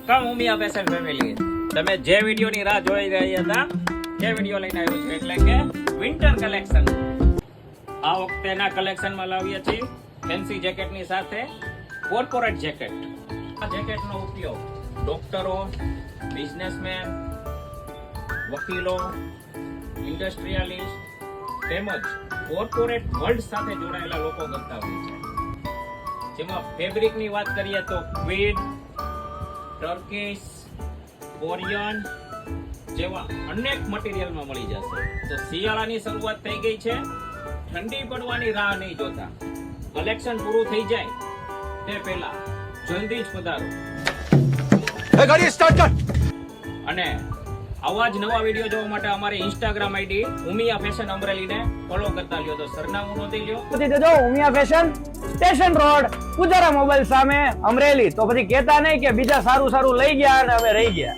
Welcome Umiya fashion family. તમે જે વિડીયોની રાહ જોઈ રહ્યા હતા તે વિડીયો લઈને આવ્યો છું, એટલે કે વિન્ટર કલેક્શન. આ વખતેના કલેક્શનમાં લાવીએ છીએ ફેન્સી જેકેટની સાથે કોર્પોરેટ જેકેટ. આ જેકેટનો ઉપયોગ ડોક્ટરો, બિઝનેસમેન, વકીલો, ઇન્ડસ્ટ્રીયલિસ્ટ તેમજ કોર્પોરેટ વર્લ્ડ સાથે જોડાયેલા લોકો કરતા હોય છે. જેમાં ફેબ્રિકની વાત કરીએ તો ક્વીન, ટર્કીશ, કોરિયન જેવા અનેક મટીરિયલમાં મળી જશે. તો શિયાળાની શરૂઆત થઈ ગઈ છે, ઠંડી પડવાની રાહ નહીં જોતા. કલેક્શન પૂરું થઈ જાય તે પહેલા જલ્દી જ પધારો ગાડી સ્ટાર્ટ કર. અને આવા જ નવા વિડીયો જોવા માટે અમારી ઇન્સ્ટાગ્રામ આઈડી ઉમિયા ફેશન અમરેલીને ફોલો કરતા લ્યો. તો સરનામું નોંધી લ્યો. પછી જજો Umiya fashion, station road, Pujara mobile સામે, અમરેલી. તો પછી કહેતા નહીં કે બીજા સારું લઈ ગયા અને અમે રહી ગયા.